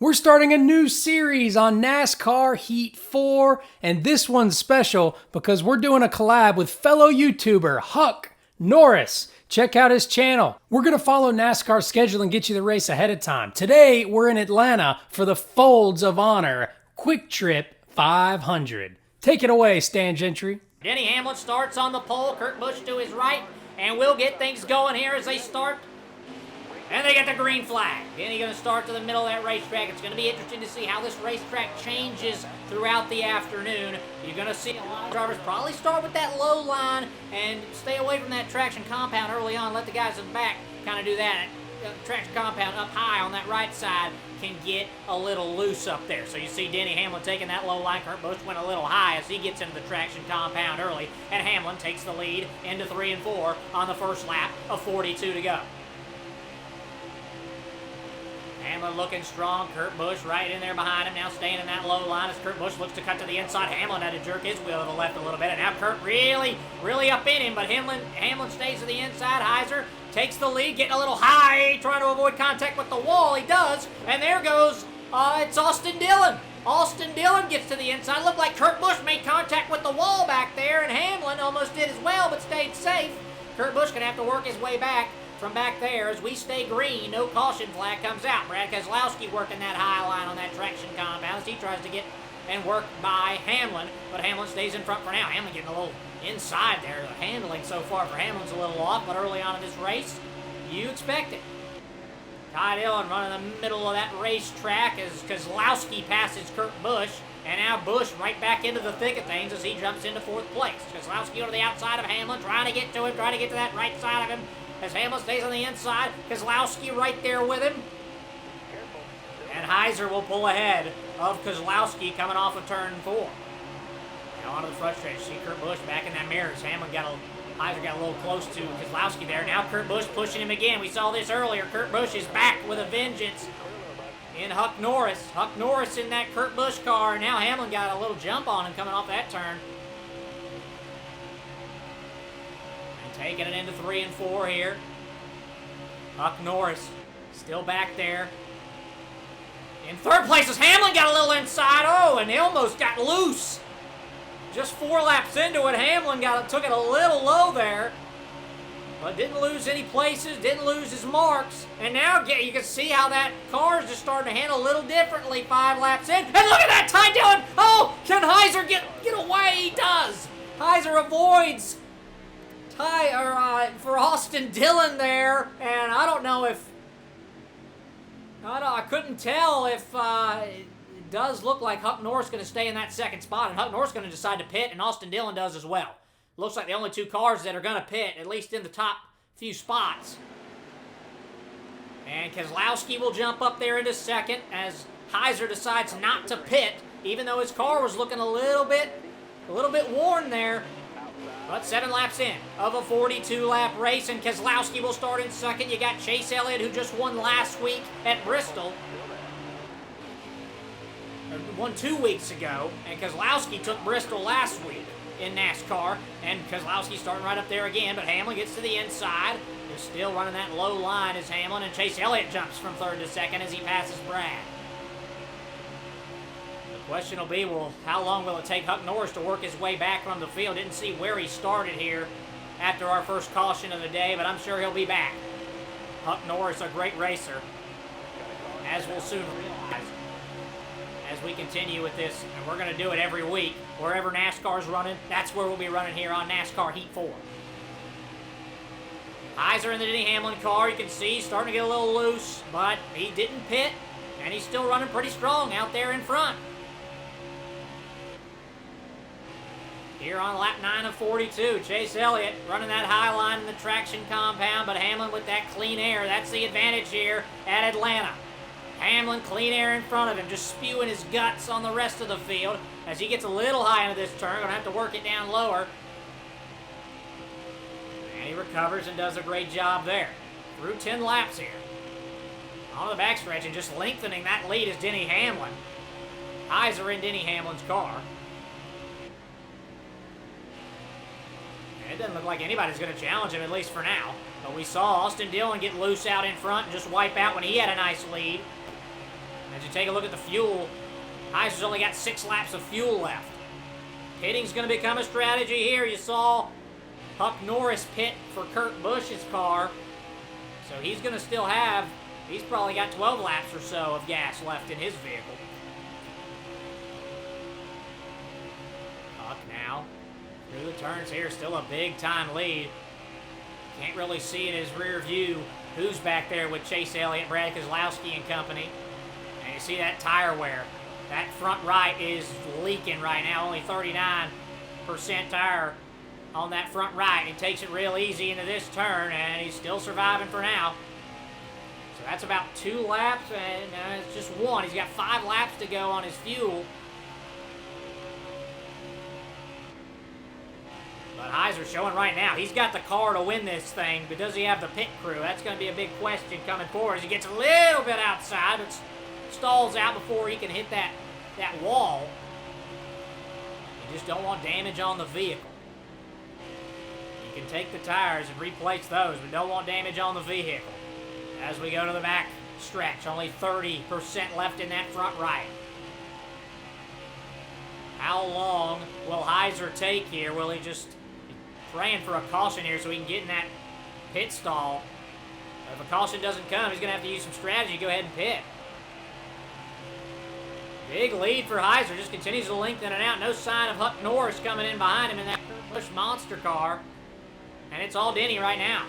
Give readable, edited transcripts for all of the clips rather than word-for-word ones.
We're starting a new series on NASCAR Heat 4, and this one's special because we're doing a collab with fellow YouTuber HuckNorris. Check out his channel. We're going to follow NASCAR's schedule and get you the race ahead of time. Today, we're in Atlanta for the Folds of Honor Quick Trip 500. Take it away, Stan Gentry. Denny Hamlin starts on the pole, Kurt Busch to his right, and we'll get things going here as they start. And they get the green flag. Denny going to start to the middle of that racetrack. It's going to be interesting to see how this racetrack changes throughout the afternoon. You're going to see a lot of drivers probably start with that low line and stay away from that traction compound early on. Let the guys in the back kind of do that. Traction compound up high on that right side can get a little loose up there. So you see Denny Hamlin taking that low line. Kurt Busch went a little high as he gets into the traction compound early. And Hamlin takes the lead into 3 and 4 on the first lap of 42 to go. Hamlin looking strong. Kurt Busch right in there behind him, now staying in that low line as Kurt Busch looks to cut to the inside. Hamlin had to jerk his wheel to the left a little bit, and now Kurt really up in him, but Hamlin stays to the inside. Heiser takes the lead, getting a little high, trying to avoid contact with the wall. He does, and there goes, it's Austin Dillon. Austin Dillon gets to the inside. Looked like Kurt Busch made contact with the wall back there, and Hamlin almost did as well, but stayed safe. Kurt Busch gonna have to work his way back from back there as we stay green. No caution flag comes out. Brad Keselowski working that high line on that traction compound as he tries to get and work by Hamlin, but Hamlin stays in front for now. Hamlin getting a little inside there. The handling so far for Hamlin's a little off, but early on in this race, you expect it. Ty Dillon running the middle of that racetrack as Keselowski passes Kurt Busch, and now Busch right back into the thick of things as he jumps into 4th place. Keselowski to the outside of Hamlin, trying to get to him, trying to get to that right side of him. As Hamlin stays on the inside, Keselowski right there with him. And Heiser will pull ahead of Keselowski coming off of turn 4. Now onto the front stretch. See Kurt Busch back in that mirror. Heiser got a little close to Keselowski there. Now Kurt Busch pushing him again. We saw this earlier. Kurt Busch is back with a vengeance in HuckNorris. HuckNorris in that Kurt Busch car. Now Hamlin got a little jump on him coming off that turn. Taking it into 3 and 4 here. HuckNorris still back there. In 3rd place as Hamlin got a little inside. Oh, and he almost got loose. Just 4 laps into it, Hamlin took it a little low there. But didn't lose any places, didn't lose his marks. And now you can see how that car is just starting to handle a little differently 5 laps in. And look at that, Ty Dillon. Oh, can Heiser get away? He does. Heiser avoids for Austin Dillon there, and I don't know if I couldn't tell if it does look like HuckNorris going to stay in that 2nd spot, and HuckNorris going to decide to pit, and Austin Dillon does as well. Looks like the only 2 cars that are going to pit, at least in the top few spots. And Keselowski will jump up there into 2nd as Heiser decides not to pit, even though his car was looking a little bit worn there. But 7 laps in of a 42-lap race, and Keselowski will start in 2nd. You got Chase Elliott, who just won last week at Bristol. Won 2 weeks ago, and Keselowski took Bristol last week in NASCAR. And Keselowski starting right up there again, but Hamlin gets to the inside. He's still running that low line as Hamlin, and Chase Elliott jumps from 3rd to 2nd as he passes Brad. Question will be, how long will it take HuckNorris to work his way back from the field? Didn't see where he started here after our first caution of the day, but I'm sure he'll be back. HuckNorris, a great racer, as we'll soon realize as we continue with this. And we're going to do it every week. Wherever NASCAR's running, that's where we'll be running here on NASCAR Heat 4. Heiser in the Denny Hamlin car. You can see he's starting to get a little loose, but he didn't pit, and he's still running pretty strong out there in front. Here on lap 9 of 42, Chase Elliott running that high line in the traction compound, but Hamlin with that clean air. That's the advantage here at Atlanta. Hamlin, clean air in front of him, just spewing his guts on the rest of the field. As he gets a little high into this turn, going to have to work it down lower. And he recovers and does a great job there. Through 10 laps here. On the backstretch and just lengthening that lead is Denny Hamlin. Heiser in Denny Hamlin's car. It doesn't look like anybody's going to challenge him, at least for now. But we saw Austin Dillon get loose out in front and just wipe out when he had a nice lead. As you take a look at the fuel, Heiser's only got 6 laps of fuel left. Pitting's going to become a strategy here. You saw HuckNorris pit for Kurt Busch's car. So he's going to still have, he's probably got 12 laps or so of gas left in his vehicle. Huck now through the turns here, still a big time lead. Can't really see in his rear view who's back there with Chase Elliott, Brad Keselowski and company. And you see that tire wear. That front right is leaking right now, only 39% tire on that front right. He takes it real easy into this turn, and he's still surviving for now. So that's about 2 laps, and it's just 1. He's got 5 laps to go on his fuel. But Heiser's showing right now, he's got the car to win this thing, but does he have the pit crew? That's going to be a big question coming forward as he gets a little bit outside, but stalls out before he can hit that wall. You just don't want damage on the vehicle. You can take the tires and replace those, but don't want damage on the vehicle. As we go to the back stretch, only 30% left in that front right. How long will Heiser take here? Will he just be praying for a caution here so he can get in that pit stall? If a caution doesn't come, he's going to have to use some strategy to go ahead and pit. Big lead for Heiser, just continues to lengthen it out. No sign of HuckNorris coming in behind him in that Busch monster car. And it's all Denny right now.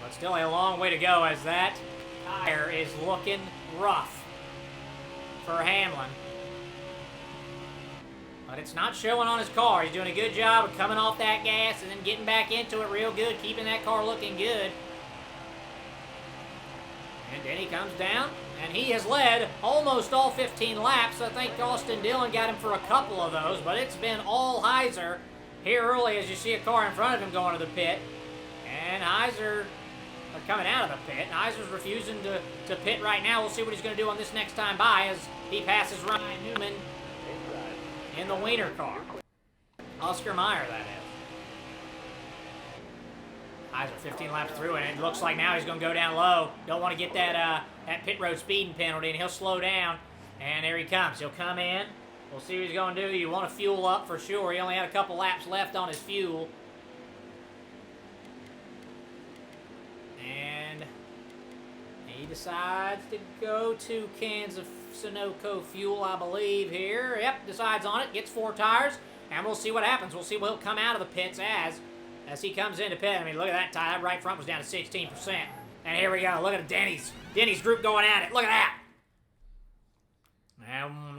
But still a long way to go as that tire is looking rough for Hamlin. But it's not showing on his car. He's doing a good job of coming off that gas and then getting back into it real good, keeping that car looking good. And Denny comes down, and he has led almost all 15 laps. I think Austin Dillon got him for a couple of those, but it's been all Heiser here early as you see a car in front of him going to the pit. And Heiser are coming out of the pit. And Heiser's refusing to pit right now. We'll see what he's going to do on this next time by as he passes Ryan Newman in the Wiener car. Oscar Mayer, that is. Heiser 15 laps through, and it looks like now he's going to go down low. Don't want to get that pit road speeding penalty, and he'll slow down. And there he comes. He'll come in. We'll see what he's going to do. You want to fuel up for sure. He only had a couple laps left on his fuel. And he decides to go to cans of Sunoco fuel, I believe, here. Yep, decides on it. Gets 4 tires, and we'll see what happens. We'll see what he'll come out of the pits as he comes into pit. I mean, look at that tire. That right front was down to 16%. And here we go. Look at Denny's group going at it. Look at that.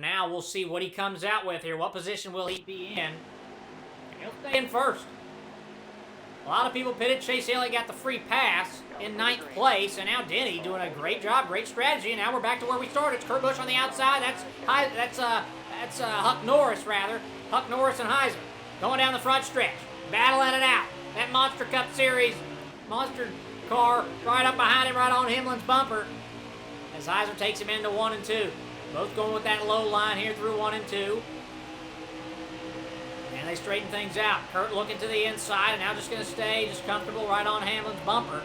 Now we'll see what he comes out with here. What position will he be in? He'll stay in first. A lot of people pitted. Chase Elliott got the free pass in 9th place. And now Denny doing a great job, great strategy. And now we're back to where we started. It's Kurt Busch on the outside. That's HuckNorris, rather. HuckNorris and Heiser going down the front stretch. Battling it out. That Monster Cup Series monster car right up behind him, right on Hamlin's bumper. As Heiser takes him into 1 and 2. Both going with that low line here through 1 and 2. And they straighten things out. Kurt looking to the inside and now just going to stay just comfortable right on Hamlin's bumper.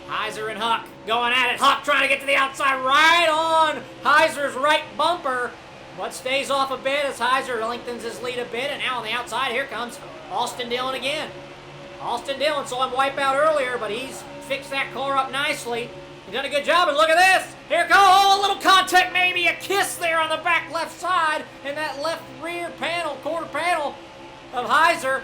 Heiser and Huck going at it. Huck trying to get to the outside right on Heiser's right bumper. But stays off a bit as Heiser lengthens his lead a bit. And now on the outside, here comes Austin Dillon again. Austin Dillon saw him wipe out earlier, but he's fixed that car up nicely. He's done a good job, and look at this. Here goes, oh, a little contact, maybe a kiss there on the back left side in that left rear panel, quarter panel of Heiser.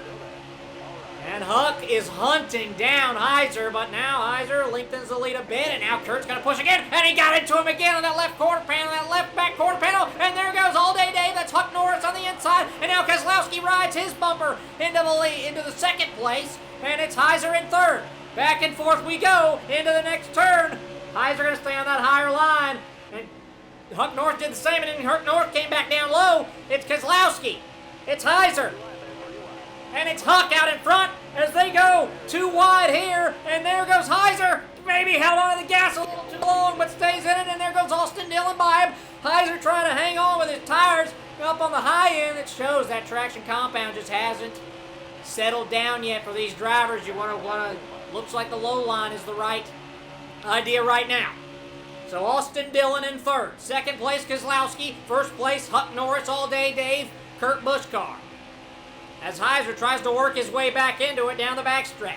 And Huck is hunting down Heiser, but now Heiser lengthens the lead a bit, and now Kurt's going to push again, and he got into him again on that left quarter panel, that left back quarter panel, and there goes All Day Dave. That's HuckNorris on the inside, and now Keselowski rides his bumper into the lead, into the 2nd place, and it's Heiser in 3rd. Back and forth we go into the next turn. Heiser going to stay on that higher line, and HuckNorris did the same, and then HuckNorris came back down low. It's Keselowski. It's Heiser. And it's Huck out in front as they go 2 wide here. And there goes Heiser. Maybe held onto the gas a little too long, but stays in it. And there goes Austin Dillon by him. Heiser trying to hang on with his tires up on the high end. It shows that traction compound just hasn't settled down yet for these drivers. You want to looks like the low line is the right idea right now. So Austin Dillon in third. Second place, Keselowski. First place, HuckNorris, All Day Dave, Kurt Busch car. As Heiser tries to work his way back into it down the backstretch.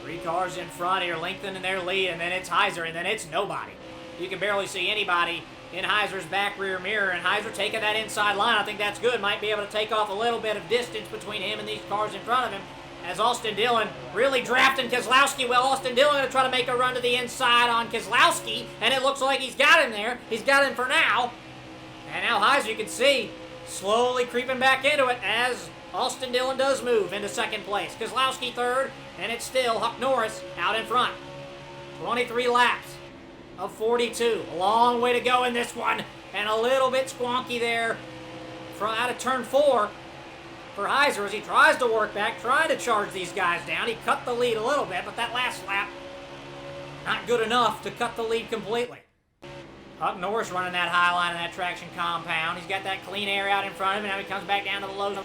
3 cars in front here lengthening their lead, and then it's Heiser, and then it's nobody. You can barely see anybody in Heiser's back rear mirror, and Heiser taking that inside line. I think that's good. Might be able to take off a little bit of distance between him and these cars in front of him. As Austin Dillon really drafting Keselowski. Well, Austin Dillon going to try to make a run to the inside on Keselowski, and it looks like he's got him there. He's got him for now. And now Heiser, you can see, slowly creeping back into it as Austin Dillon does move into second place. Keselowski third, and it's still HuckNorris out in front. 23 laps of 42. A long way to go in this one, and a little bit squonky there from out of turn 4. For Heiser as he tries to work back, trying to charge these guys down. He cut the lead a little bit, but that last lap, not good enough to cut the lead completely. HuckNorris running that high line in that traction compound. He's got that clean air out in front of him. Now he comes back down to the low side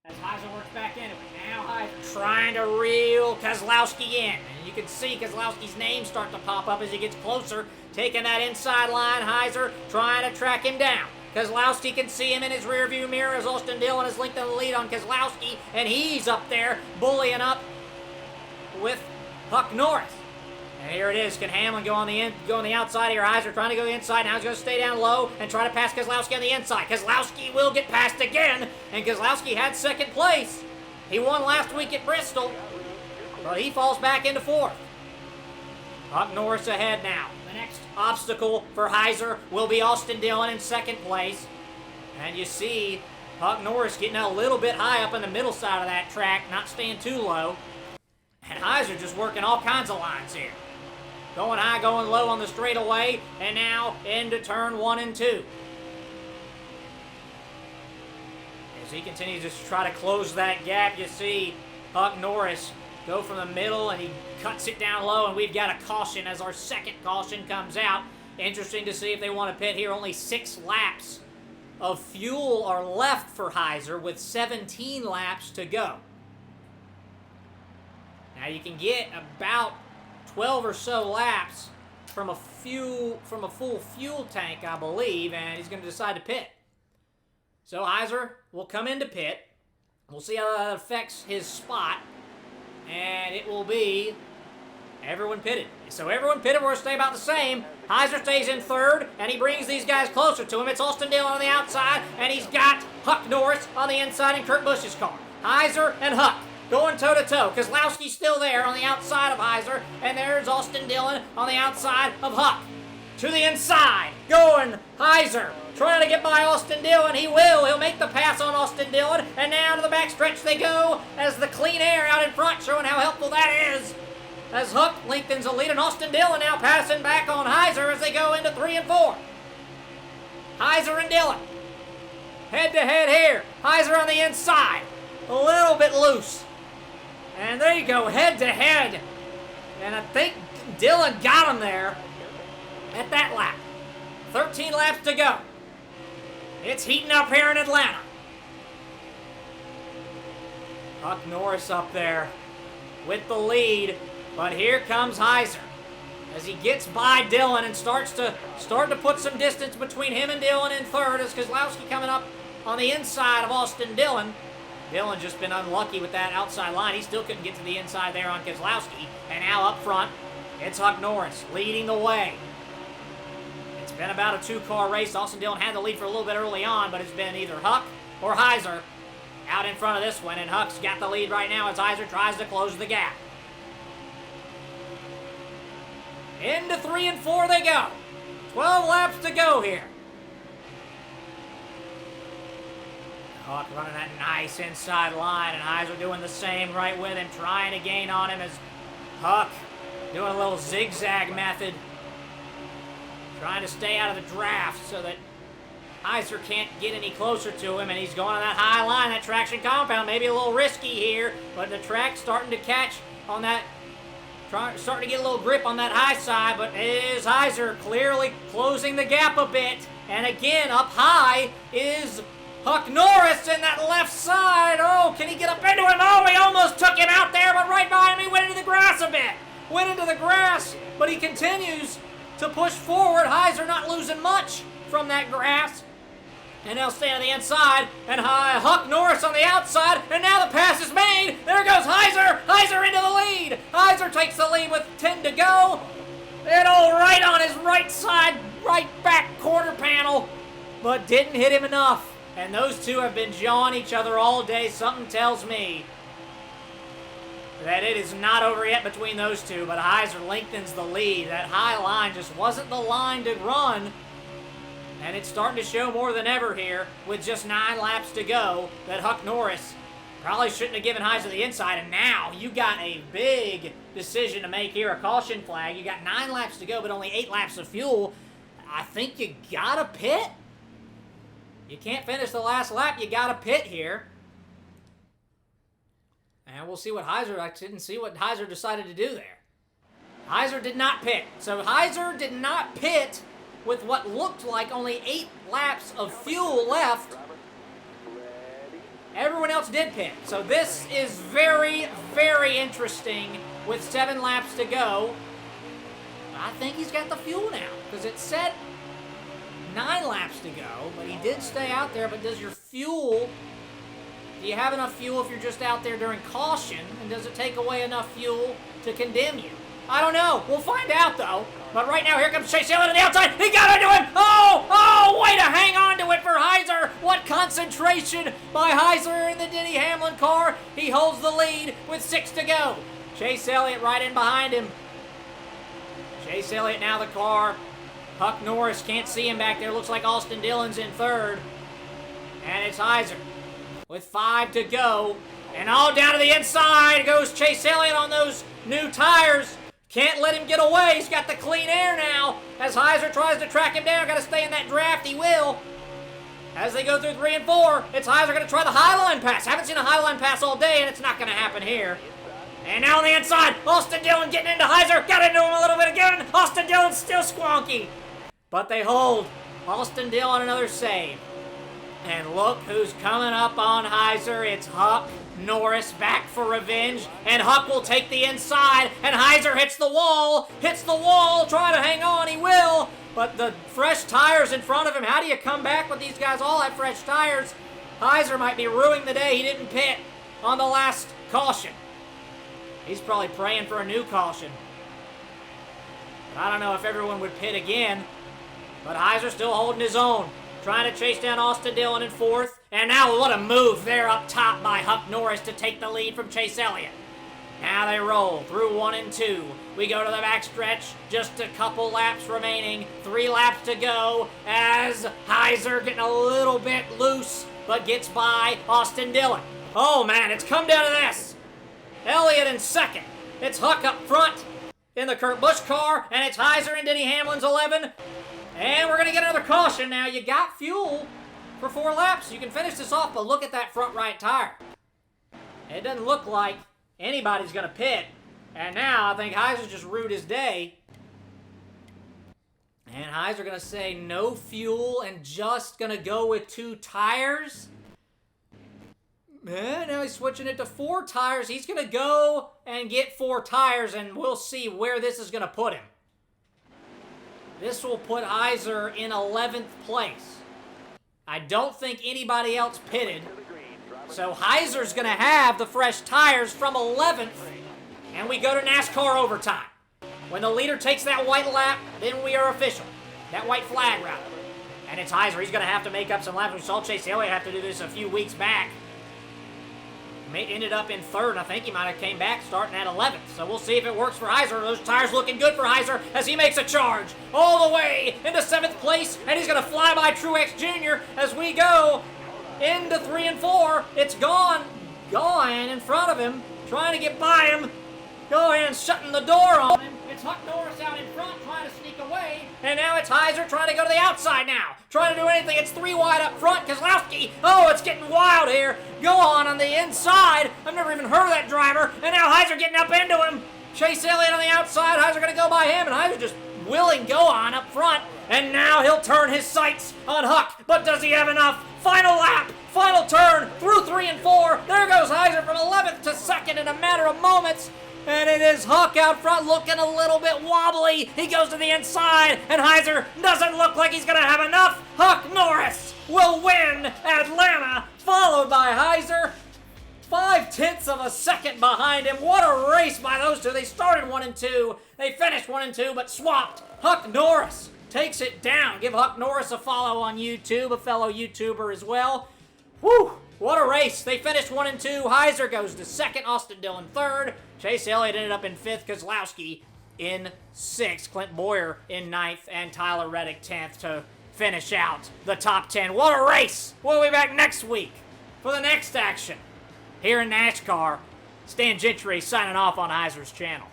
as Heiser works back into it. Now Heiser trying to reel Keselowski in. And you can see Keselowski's name start to pop up as he gets closer. Taking that inside line, Heiser trying to track him down. Keselowski can see him in his rearview mirror as Austin Dillon is linked to the lead on Keselowski, and he's up there bullying up with HuckNorris. And here it is. Can Hamlin go on the outside here? Heiser trying to go the inside. Now he's going to stay down low and try to pass Keselowski on the inside. Keselowski will get passed again, and Keselowski had second place. He won last week at Bristol, but he falls back into fourth. HuckNorris ahead now. The next obstacle for Heiser will be Austin Dillon in second place. And you see HuckNorris getting a little bit high up in the middle side of that track, not staying too low. And Heiser just working all kinds of lines here. Going high, going low on the straightaway, and now into turn 1 and 2. As he continues to try to close that gap, you see HuckNorris go from the middle, and he cuts it down low, and we've got a caution as our second caution comes out. Interesting to see if they want to pit here. Only 6 laps of fuel are left for Heiser with 17 laps to go. Now you can get about 12 or so laps from a full fuel tank, I believe, and he's going to decide to pit. So Heiser will come into pit. We'll see how that affects his spot. And it will be everyone pitted. So everyone pitted will stay about the same. Heiser stays in third, and he brings these guys closer to him. It's Austin Dillon on the outside, and he's got HuckNorris on the inside in Kurt Busch's car. Heiser and Huck going toe-to-toe. Keselowski's still there on the outside of Heiser, and there's Austin Dillon on the outside of Huck. To the inside, going Heiser, trying to get by Austin Dillon. He will. He'll make the pass on Austin Dillon, and now to the backstretch they go as the clean air out in front, showing how helpful that is. As Huck lengthens the lead, and Austin Dillon now passing back on Heiser as they go into 3 and 4. Heiser and Dillon head-to-head here. Heiser on the inside, a little bit loose. And there you go, head-to-head. And I think Dillon got him there at that lap. 13 laps to go. It's heating up here in Atlanta. HuckNorris up there with the lead, but here comes Heiser as he gets by Dillon and starts to put some distance between him and Dillon in third as Keselowski coming up on the inside of Austin Dillon. Dillon just been unlucky with that outside line. He still couldn't get to the inside there on Keselowski. And now up front, it's HuckNorris leading the way. It's been about a 2-car race. Austin Dillon had the lead for a little bit early on, but it's been either Huck or Heiser out in front of this one. And Huck's got the lead right now as Heiser tries to close the gap. Into 3 and 4 they go. 12 laps to go here. Huck running that nice inside line, and Heiser doing the same right with him, trying to gain on him as Huck doing a little zigzag method, trying to stay out of the draft so that Heiser can't get any closer to him, and he's going on that high line, that traction compound. Maybe a little risky here, but the track's starting to catch on that, starting to get a little grip on that high side, but is Heiser clearly closing the gap a bit. And again, up high is HuckNorris in that left side. Oh, can he get up into him? Oh, he almost took him out there, but right behind him, he went into the grass a bit. Went into the grass, but he continues to push forward. Heiser not losing much from that grass. And now staying on the inside, and HuckNorris on the outside, and now the pass is made. There goes Heiser. Heiser into the lead. Heiser takes the lead with 10 to go. And all right on his right side, right back quarter panel, but didn't hit him enough. And those two have been jawing each other all day. Something tells me that it is not over yet between those two, but Heiser lengthens the lead. That high line just wasn't the line to run. And it's starting to show more than ever here with just 9 laps to go that HuckNorris probably shouldn't have given Heiser the inside. And now you got a big decision to make here, a caution flag. You got 9 laps to go, but only 8 laps of fuel. I think you gotta pit. You can't finish the last lap. You gotta pit here. And we'll see what Heiser, I didn't see what Heiser decided to do there. Heiser did not pit. So Heiser did not pit with what looked like only 8 laps of fuel left. Everyone else did pit. So this is very, very interesting with 7 laps to go. I think he's got the fuel now, because it said 9 laps to go, but he did stay out there. But does your fuel, do you have enough fuel if you're just out there during caution? And does it take away enough fuel to condemn you? I don't know. We'll find out, though. But right now, here comes Chase Elliott on the outside. He got into him. Oh, way to hang on to it for Heiser. What concentration by Heiser in the Denny Hamlin car. He holds the lead with 6 to go. Chase Elliott right in behind him. Chase Elliott now the car. HuckNorris can't see him back there. Looks like Austin Dillon's in third. And it's Heiser with 5 to go. And all down to the inside goes Chase Elliott on those new tires. Can't let him get away. He's got the clean air now. As Heiser tries to track him down. Got to stay in that draft. He will. As they go through 3 and 4, it's Heiser going to try the Highline pass. Haven't seen a Highline pass all day, and it's not going to happen here. And now on the inside, Austin Dillon getting into Heiser. Got into him a little bit again. Austin Dillon's still squonky. But they hold. Austin Dillon another save. And look who's coming up on Heiser. It's HuckNorris back for revenge. And Huck will take the inside. And Heiser hits the wall. Trying to hang on. He will. But the fresh tires in front of him. How do you come back when these guys all have fresh tires? Heiser might be ruining the day. He didn't pit on the last caution. He's probably praying for a new caution. But I don't know if everyone would pit again. But Heiser still holding his own. Trying to chase down Austin Dillon in 4th. And now what a move there up top by HuckNorris to take the lead from Chase Elliott. Now they roll through 1 and 2. We go to the backstretch. Just a couple laps remaining. 3 laps to go as Heiser getting a little bit loose, but gets by Austin Dillon. Oh man, it's come down to this. Elliott in 2nd. It's Huck up front in the Kurt Busch car, and it's Heiser and Denny Hamlin's 11. And we're going to get another caution now. You got fuel for 4 laps. You can finish this off, but look at that front right tire. It doesn't look like anybody's going to pit. And now I think Heiser just ruined his day. And Heiser going to say no fuel and just going to go with 2 tires. And now he's switching it to 4 tires. He's going to go and get 4 tires, and we'll see where this is going to put him. This will put Heiser in 11th place. I don't think anybody else pitted. So Heiser's going to have the fresh tires from 11th. And we go to NASCAR overtime. When the leader takes that white lap, then we are official. That white flag, rather. And it's Heiser. He's going to have to make up some laps. We saw Chase Elliott have to do this a few weeks back. Ended up in 3rd. I think he might have came back starting at 11th. So we'll see if it works for Heiser. Those tires looking good for Heiser as he makes a charge all the way into 7th place. And he's going to fly by Truex Jr. as we go into 3 and 4. It's gone in front of him, trying to get by him. Gohan shutting the door on him. It's HuckNorris out in front trying to sneak away. And now it's Heiser trying to go to the outside now. Trying to do anything. It's 3 wide up front. Keselowski. Oh, it's getting wild here. Gohan on the inside. I've never even heard of that driver. And now Heiser getting up into him. Chase Elliott on the outside. Heiser going to go by him. And Heiser just willing Gohan up front. And now he'll turn his sights on Huck. But does he have enough Final lap, final turn, through 3 and 4. There goes Heiser from 11th to 2nd in a matter of moments. And it is Huck out front looking a little bit wobbly. He goes to the inside, and Heiser doesn't look like he's going to have enough. HuckNorris will win Atlanta, followed by Heiser. 0.5 of a second behind him. What a race by those two. They started 1 and 2. They finished 1 and 2, but swapped. HuckNorris takes it down. Give HuckNorris a follow on YouTube, a fellow YouTuber as well. Whew, what a race. They finished 1 and 2. Heiser goes to 2nd, Austin Dillon 3rd. Chase Elliott ended up in 5th, Kozlowski in 6th, Clint Boyer in 9th, and Tyler Reddick 10th to finish out the top 10. What a race. We'll be back next week for the next action here in NASCAR. Stan Gentry signing off on Heiser's channel.